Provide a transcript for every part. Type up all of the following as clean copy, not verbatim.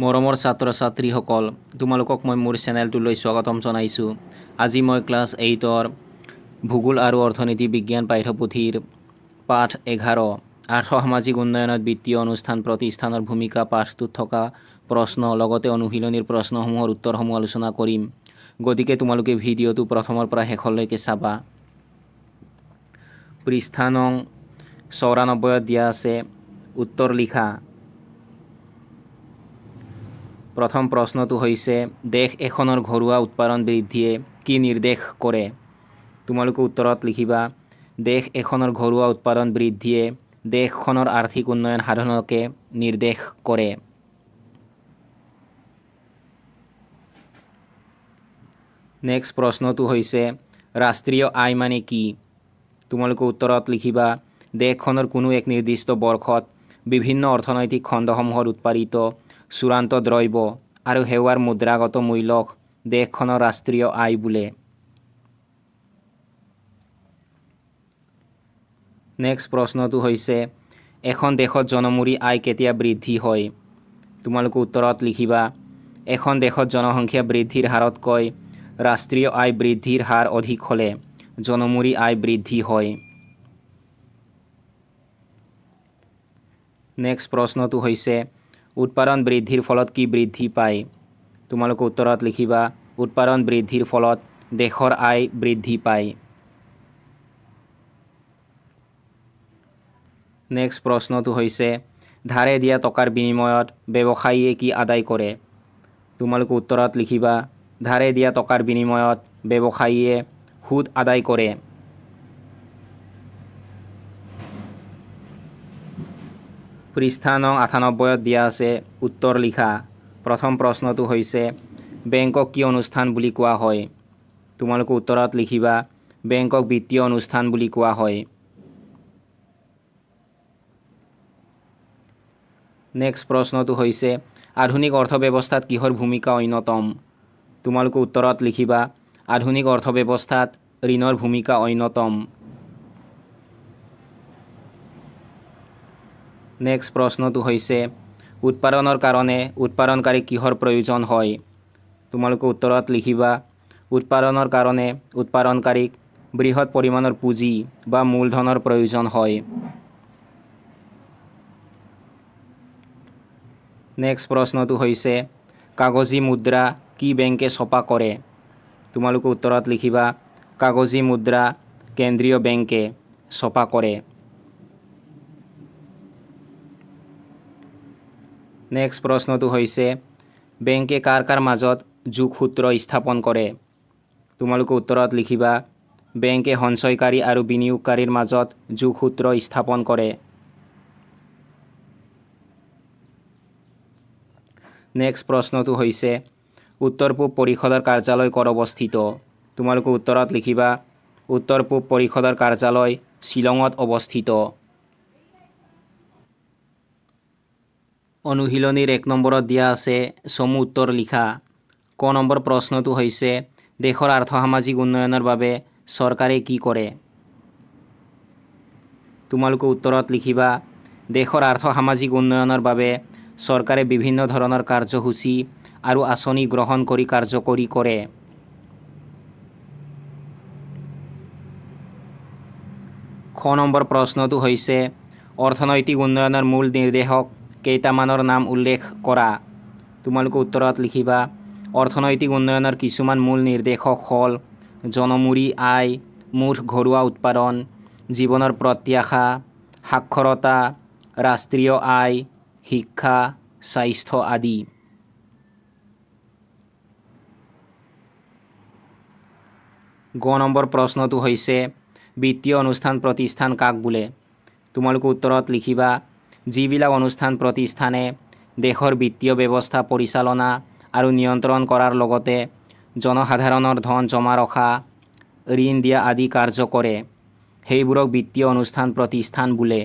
মৰমৰ ছাত্ৰ ছাত্ৰীসকল তোমালোকক মই মোৰ চেনেলটোলৈ স্বাগতম জনাইছোঁ। আজি মই ক্লাছ 8ৰ ভূগোল আৰু অৰ্থনীতি বিজ্ঞান পাঠ্যপুথিৰ পাঠ 11 আৰ্থ-সামাজিক উন্নয়নত বিত্তীয় অনুষ্ঠান প্ৰতিষ্ঠানৰ ভূমিকা পাঠটোত থকা প্ৰশ্ন লগতে অনুশীলনীৰ প্ৰশ্নসমূহৰ উত্তৰসমূহ আলোচনা কৰিম। গতিকে তোমালোকে ভিডিঅ'টো প্ৰথমৰ পৰা শেষলৈকে চাবা। পৃষ্ঠা নং 94 দিয়া আছে উত্তৰ লিখা। প্ৰথম প্ৰশ্নটো হৈছে দেশ এখনৰ ঘৰুৱা উৎপাদন বৃদ্ধিয়ে কি নিৰ্দেশ কৰে? তোমালোকে উত্তৰত লিখিবা দেশ এখনৰ ঘৰুৱা উৎপাদন বৃদ্ধিয়ে দেশখনৰ আৰ্থিক উন্নয়ন সাধনকে নিৰ্দেশ কৰে। নেক্সট প্ৰশ্নটো হৈছে ৰাষ্ট্ৰীয় আয় মানে কি? তোমালোকে উত্তৰত লিখিবা দেশখনৰ কোনো এক নিৰ্দিষ্ট বৰ্ষত বিভিন্ন অৰ্থনৈতিক খণ্ডসমূহত উৎপাদিত চূড়ান্ত দ্ৰব্য আৰু সেৱাৰ মুদ্ৰাগত মূল্যক দেশখনৰ ৰাষ্ট্ৰীয় আয় বোলে। নেক্সট প্ৰশ্নটো হৈছে এখন দেশত জনমূৰি আয় কেতিয়া বৃদ্ধি হয়? তোমালোকে উত্তৰত লিখিবা এখন দেশত জনসংখ্যা বৃদ্ধিৰ হাৰতকৈ ৰাষ্ট্ৰীয় আয় বৃদ্ধিৰ হাৰ অধিক হ'লে জনমূৰি আয় বৃদ্ধি হয়। নেক্সট প্ৰশ্নটো হৈছে উৎপাদন বৃদ্ধিৰ ফলত কি বৃদ্ধি পায়? তোমালোকে উত্তৰত লিখিবা উৎপাদন বৃদ্ধিৰ ফলত দেশৰ আয় বৃদ্ধি পায়। নেক্সট প্ৰশ্নটো হৈছে ধাৰে দিয়া টকাৰ বিনিময়ত ব্যৱসায়ীয়ে কি আদায় কৰে? তোমালোকে উত্তৰত লিখিবা ধাৰে দিয়া টকাৰ বিনিময়ত ব্যৱসায়ীয়ে সুদ আদায় কৰে। পৃষ্ঠা নং 98 দিয়া আছে উত্তৰ লিখা। প্ৰথম প্ৰশ্নটো হৈছে বেংকক কি অনুষ্ঠান বুলি কোৱা হয়? তোমালোকে উত্তৰত লিখিবা বেংকক বিত্তীয় অনুষ্ঠান বুলি কোৱা হয়। নেক্সট প্ৰশ্নটো হৈছে আধুনিক অৰ্থব্যৱস্থাত কিহৰ ভূমিকা অন্যতম? তোমালোকে উত্তৰত লিখিবা আধুনিক অৰ্থব্যৱস্থাত ঋণৰ ভূমিকা অন্যতম। নেক্সট প্ৰশ্নটো হৈছে উৎপাদনৰ কাৰণে উৎপাদনকাৰীক কিহৰ প্ৰয়োজন হয়? তোমালোকে উত্তৰত লিখিবা উৎপাদনৰ কাৰণে উৎপাদনকাৰীক বৃহৎ পৰিমাণৰ পুঁজি বা মূলধনৰ প্ৰয়োজন হয়। নেক্সট প্ৰশ্নটো হৈছে কাগজী মুদ্ৰা কি বেংকে ছপা কৰে? তোমালোকে উত্তৰত লিখিবা কাগজী মুদ্ৰা কেন্দ্ৰীয় বেংকে ছপা কৰে। নেক্সট প্ৰশ্নটো হৈছে বেংকে কাৰ কাৰ মাজত যোগসূত্ৰ স্থাপন কৰে? তোমালোকে উত্তৰত লিখিবা বেংকে সঞ্চয়কাৰী আৰু বিনিয়োগকাৰীৰ মাজত যোগসূত্ৰ স্থাপন কৰে। নেক্সট প্ৰশ্নটো হৈছে উত্তৰ পূব পৰিষদৰ কাৰ্যালয় ক'ত অৱস্থিত? তোমালোকে উত্তৰত লিখিবা উত্তৰ পূব পৰিষদৰ কাৰ্যালয় শ্বিলঙত অৱস্থিত। অনুশীলনীৰ 1 নম্বৰত দিয়া আছে চমু উত্তৰ লিখা। ক নম্বৰ প্ৰশ্নটো হৈছে দেশৰ আৰ্থ-সামাজিক উন্নয়নৰ বাবে চৰকাৰে কি কৰে? তোমালোকে উত্তৰত লিখিবা দেশৰ আৰ্থ-সামাজিক উন্নয়নৰ বাবে চৰকাৰে বিভিন্ন ধৰণৰ কাৰ্যসূচী আৰু আঁচনি গ্ৰহণ কৰি কাৰ্যকৰী কৰে। খ নম্বৰ প্ৰশ্নটো হৈছে অৰ্থনৈতিক উন্নয়নৰ মূল নিৰ্দেশক কেইটামানৰ নাম উল্লেখ কৰা। তোমালোকে উত্তৰত লিখিবা অৰ্থনৈতিক উন্নয়নৰ কিছুমান মূল নিৰ্দেশক হ'ল জনমূৰি আয়, মুঠ ঘৰুৱা উৎপাদন, জীৱনৰ প্ৰত্যাশা, সাক্ষৰতা, ৰাষ্ট্ৰীয় আয়, শিক্ষা, স্বাস্থ্য আদি। গ নম্বৰ প্ৰশ্নটো হৈছে বিত্তীয় অনুষ্ঠান প্ৰতিষ্ঠান কাক বোলে? তোমালোকে উত্তৰত লিখিবা যিবিলাক অনুষ্ঠান প্ৰতিষ্ঠানে দেশৰ বিত্তীয় ব্যৱস্থা পৰিচালনা আৰু নিয়ন্ত্ৰণ কৰাৰ লগতে জনসাধাৰণৰ ধন জমা ৰখা, ঋণ দিয়া আদি কাৰ্য কৰে সেইবোৰক বিত্তীয় অনুষ্ঠান প্ৰতিষ্ঠান বোলে।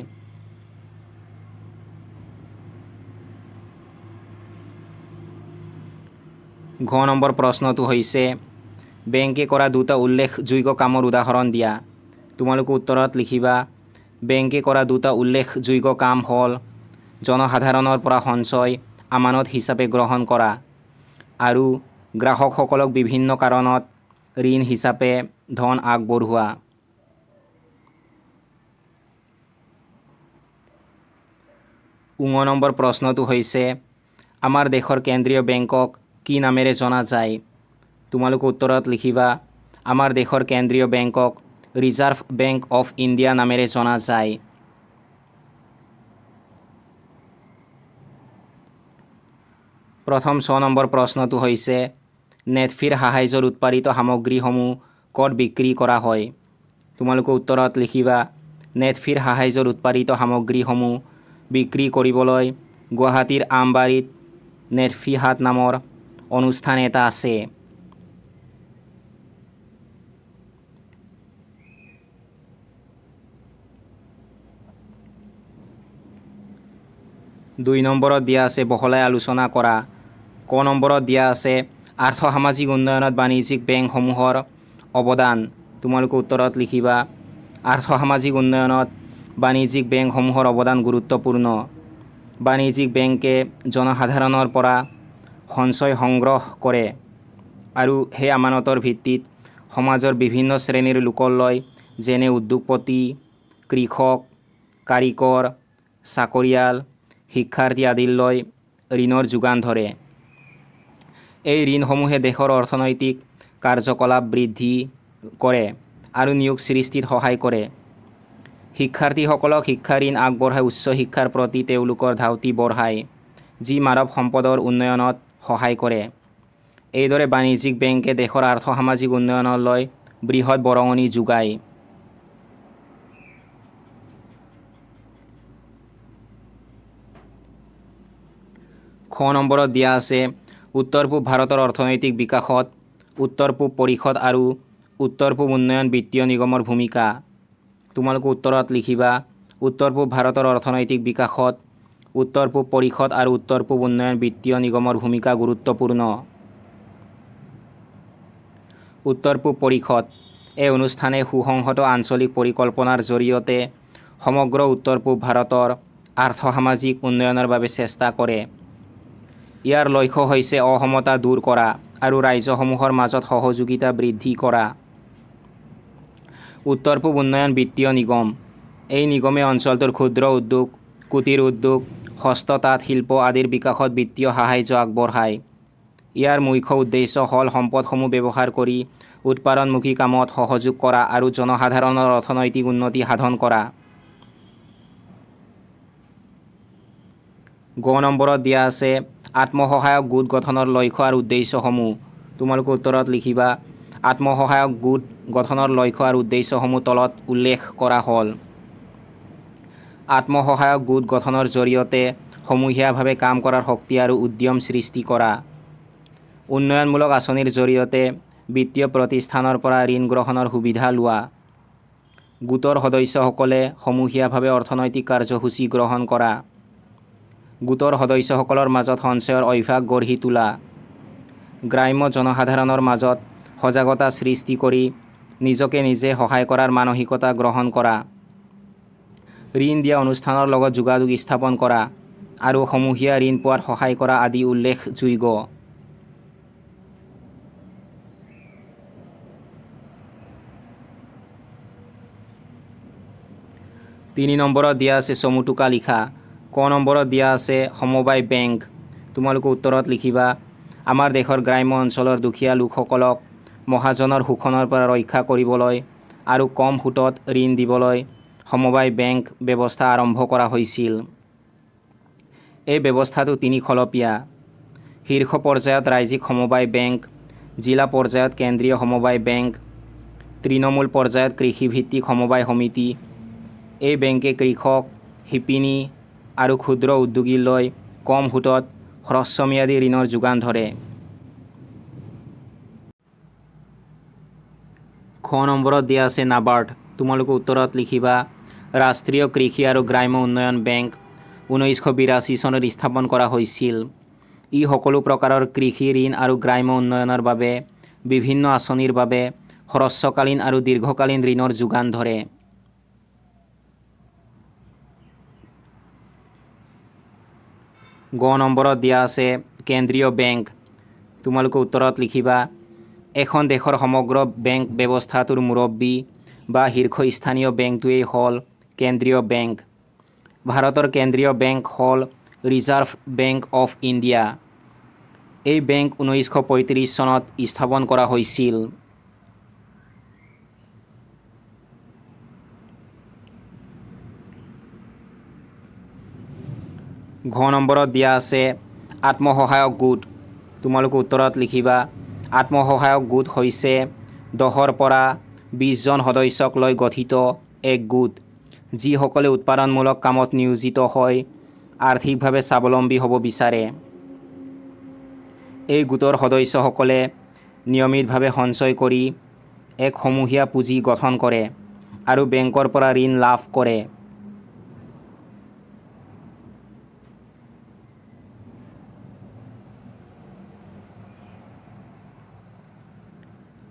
ঘ নম্বৰ প্ৰশ্নটো হৈছে বেংকে কৰা দুটা উল্লেখযোগ্য কামৰ উদাহৰণ দিয়া। তোমালোকে উত্তৰত লিখিবা বেংকে কৰা দুটা উল্লেখযোগ্য কাম হ'ল জনসাধাৰণৰ পৰা সঞ্চয় আমানত হিচাপে গ্ৰহণ কৰা আৰু গ্ৰাহকসকলক বিভিন্ন কাৰণত ঋণ হিচাপে ধন আগবঢ়োৱা। নম্বৰ প্ৰশ্নটো হৈছে আমাৰ দেশৰ কেন্দ্ৰীয় বেংকক কি নামেৰে জনা যায়? তোমালোকে উত্তৰত লিখিবা আমাৰ দেশৰ কেন্দ্ৰীয় বেংকক ৰিজাৰ্ভ বেংক অফ ইণ্ডিয়া নামেৰে জনা যায়। প্ৰথম 6 নম্বৰ প্ৰশ্নটো হৈছে নেটফিৰ সাহায্যত উৎপাদিত সামগ্ৰীসমূহ ক'ত বিক্ৰী কৰা হয়? তোমালোকে উত্তৰত লিখিবা নেটফিৰ সাহায্যত উৎপাদিত সামগ্ৰীসমূহ বিক্ৰী কৰিবলৈ গুৱাহাটীৰ আমবাৰীত নেটফি হাট নামৰ অনুষ্ঠান এটা আছে। দুই নম্বৰত দিয়া আছে বহলাই আলোচনা কৰা। ক নম্বৰত দিয়া আছে আৰ্থ সামাজিক উন্নয়নত বাণিজ্যিক বেংকসমূহৰ অৱদান। তোমালোকে উত্তৰত লিখিবা আৰ্থ সামাজিক উন্নয়নত বাণিজ্যিক বেংকসমূহৰ অৱদান গুৰুত্বপূৰ্ণ। বাণিজ্যিক বেংকে জনসাধাৰণৰ পৰা সঞ্চয় সংগ্ৰহ কৰে আৰু সেই আমানতৰ ভিত্তিত সমাজৰ বিভিন্ন শ্ৰেণীৰ লোকলৈ যেনে উদ্যোগপতি, কৃষক, কাৰিকৰ, চাকৰিয়াল, শিক্ষাৰ্থী আদিলৈ ঋণৰ যোগান ধৰে। এই ঋণসমূহে দেশৰ অৰ্থনৈতিক কাৰ্যকলাপ বৃদ্ধি কৰে আৰু নিয়োগ সৃষ্টিত সহায় কৰে। শিক্ষাৰ্থীসকলক শিক্ষা ঋণ আগবঢ়াই উচ্চ শিক্ষাৰ প্ৰতি তেওঁলোকৰ ধাউতি বঢ়ায়, যি মানৱ সম্পদৰ উন্নয়নত সহায় কৰে। এইদৰে বাণিজ্যিক বেংকে দেশৰ আৰ্থ সামাজিক উন্নয়নলৈ বৃহৎ বৰঙণি যোগায়। খ নম্বৰত দিয়া আছে উত্তৰ পূব ভাৰতৰ অৰ্থনৈতিক বিকাশত উত্তৰ পূব পৰিষদ আৰু উত্তৰ পূব উন্নয়ন বিত্তীয় নিগমৰ ভূমিকা। তোমালোকে উত্তৰত লিখিবা উত্তৰ পূব ভাৰতৰ অৰ্থনৈতিক বিকাশত উত্তৰ পূব পৰিষদ আৰু উত্তৰ পূব উন্নয়ন বিত্তীয় নিগমৰ ভূমিকা গুৰুত্বপূৰ্ণ। উত্তৰ পূব পৰিষদ এই অনুষ্ঠানে সুসংহত আঞ্চলিক পৰিকল্পনাৰ জৰিয়তে সমগ্ৰ উত্তৰ পূব ভাৰতৰ আৰ্থ সামাজিক উন্নয়নৰ বাবে চেষ্টা কৰে। ইয়াৰ লক্ষ্য হৈছে অসমতা দূৰ কৰা আৰু ৰাজ্যসমূহৰ মাজত সহযোগিতা বৃদ্ধি কৰা। উত্তৰ পূব উন্নয়ন বিত্তীয় নিগম এই নিগমে অঞ্চলটোৰ ক্ষুদ্ৰ উদ্যোগ, কুটিৰ উদ্যোগ, হস্ত তাঁত শিল্প আদিৰ বিকাশত বিত্তীয় সাহায্য আগবঢ়ায়। ইয়াৰ মুখ্য উদ্দেশ্য হ'ল সম্পদসমূহ ব্যৱহাৰ কৰি উৎপাদনমুখী কামত সহযোগ কৰা আৰু জনসাধাৰণৰ অৰ্থনৈতিক উন্নতি সাধন কৰা। গ নম্বৰত দিয়া আছে আত্মসহায়ক গোট গঠনৰ লক্ষ্য আৰু উদ্দেশ্যসমূহ। তোমালোকে উত্তৰত লিখিবা আত্মসহায়ক গোট গঠনৰ লক্ষ্য আৰু উদ্দেশ্যসমূহ তলত উল্লেখ কৰা হ'ল। আত্মসহায়ক গোট গঠনৰ জৰিয়তে সমূহীয়াভাৱে কাম কৰাৰ শক্তি আৰু উদ্যম সৃষ্টি কৰা। উন্নয়নমূলক আঁচনিৰ জৰিয়তে বিত্তীয় প্ৰতিষ্ঠানৰ পৰা ঋণ গ্ৰহণৰ সুবিধা লোৱা। গোটৰ সদস্যসকলে সমূহীয়াভাৱে অৰ্থনৈতিক কাৰ্যসূচী গ্ৰহণ কৰা। গোটৰ সদস্যসকলৰ মাজত সঞ্চয়ৰ অভ্যাস গঢ়ি তোলা। গ্ৰাম্য জনসাধাৰণৰ মাজত সজাগতা সৃষ্টি কৰি নিজকে নিজে সহায় কৰাৰ মানসিকতা গ্ৰহণ কৰা। ঋণ দিয়া অনুষ্ঠানৰ লগত যোগাযোগ স্থাপন কৰা আৰু সমূহীয়া ঋণ পোৱাত সহায় কৰা আদি উল্লেখযোগ্য। তিনি নম্বৰত দিয়া আছে চমু টোকা লিখা। ক নম্বৰত দিয়া আছে সমবায় বেংক। তোমালোকে উত্তৰত লিখিবা আমাৰ দেশৰ গ্ৰাম্য অঞ্চলৰ দুখীয়া লোকসকলক মহাজনৰ শোষণৰ পৰা ৰক্ষা কৰিবলৈ আৰু কম সুতত ঋণ দিবলৈ সমবায় বেংক ব্যৱস্থা আৰম্ভ কৰা হৈছিল। এই ব্যৱস্থাটো 3 খলপীয়া। শীৰ্ষ পৰ্যায়ত ৰাজ্যিক সমবায় বেংক, জিলা পৰ্যায়ত কেন্দ্ৰীয় সমবায় বেংক, তৃণমূল পৰ্যায়ত কৃষিভিত্তিক সমবায় সমিতি। এই বেংকে কৃষক, শিপিনী আৰু ক্ষুদ্ৰ উদ্যোগীলৈ কম সুতত হ্ৰস্বম্যাদী ঋণৰ যোগান ধৰে। খ নম্বৰত দিয়া আছে নাবাৰ্ড। তোমালোকে উত্তৰত লিখিবা ৰাষ্ট্ৰীয় কৃষি আৰু গ্ৰাম্য উন্নয়ন বেংক 1982 চনত স্থাপন কৰা হৈছিল। ই সকলো প্ৰকাৰৰ কৃষি ঋণ আৰু গ্ৰাম্য উন্নয়নৰ বাবে বিভিন্ন আঁচনিৰ বাবে হ্ৰস্বকালীন আৰু দীৰ্ঘকালীন ঋণৰ যোগান ধৰে। গ নম্বৰত দিয়া আছে কেন্দ্ৰীয় বেংক। তোমালোকে উত্তৰত লিখিবা এখন দেশৰ সমগ্ৰ বেংক ব্যৱস্থাটোৰ মুৰব্বী বা শীৰ্ষস্থানীয় বেংকটোৱেই হ'ল কেন্দ্ৰীয় বেংক। ভাৰতৰ কেন্দ্ৰীয় বেংক হ'ল ৰিজাৰ্ভ বেংক অফ ইণ্ডিয়া। এই বেংক 1935 চনত স্থাপন কৰা হৈছিল। ঘ নম্বৰত দিয়া আছে আত্মসহায়ক গোট। তোমালোকে উত্তৰত লিখিবা আত্মসহায়ক গোট হৈছে 10ৰ পৰা 20 জন সদস্যক লৈ গঠিত এক গোট, যিসকলে উৎপাদনমূলক কামত নিয়োজিত হৈ আৰ্থিকভাৱে স্বাৱলম্বী হ'ব বিচাৰে। এই গোটৰ সদস্যসকলে নিয়মিতভাৱে সঞ্চয় কৰি এক সমূহীয়া পুঁজি গঠন কৰে আৰু বেংকৰ পৰা ঋণ লাভ কৰে।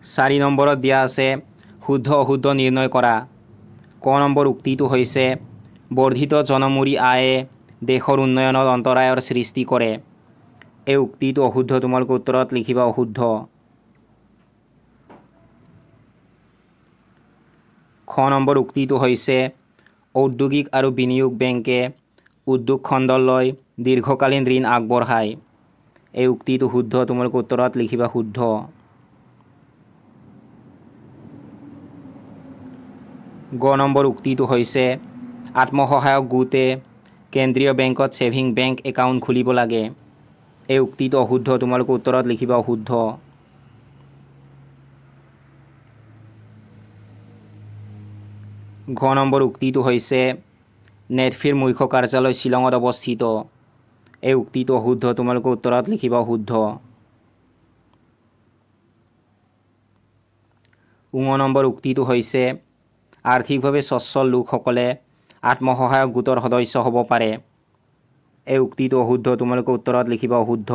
4 নম্বৰত দিয়া আছে শুদ্ধ অশুদ্ধ নিৰ্ণয় কৰা। ক নম্বৰ উক্তিটো হৈছে বৰ্ধিত জনমূৰি আয়ে দেশৰ উন্নয়নত অন্তৰায়ৰ সৃষ্টি কৰে। এই উক্তিটো অশুদ্ধ। তোমালোকে উত্তৰত লিখিবা অশুদ্ধ। খ নম্বৰ উক্তিটো হৈছে ঔদ্যোগিক আৰু বিনিয়োগ বেংকে উদ্যোগ খণ্ডলৈ দীৰ্ঘকালীন ঋণ আগবঢ়ায়। এই উক্তিটো শুদ্ধ। তোমালোকে উত্তৰত লিখিবা শুদ্ধ। গ নম্বৰ উক্তিটো হৈছে আত্মসহায়ক গোটে কেন্দ্ৰীয় বেংকত ছেভিং বেংক একাউণ্ট খুলিব লাগে। এই উক্তিটো অশুদ্ধ। তোমালোকে উত্তৰত লিখিবা অশুদ্ধ। ঘ নম্বৰ উক্তিটো হৈছে নেটফিৰ মুখ্য কাৰ্যালয় শ্বিলঙত অৱস্থিত। এই উক্তিটো অশুদ্ধ। তোমালোকে উত্তৰত লিখিবা অশুদ্ধ। ঙ নম্বৰ উক্তিটো হৈছে আৰ্থিকভাৱে স্বচ্ছল লোকসকলে আত্মসহায়ক গোটৰ সদস্য হ'ব পাৰে। এই উক্তিটো অশুদ্ধ। তোমালোকে উত্তৰত লিখিবা অশুদ্ধ।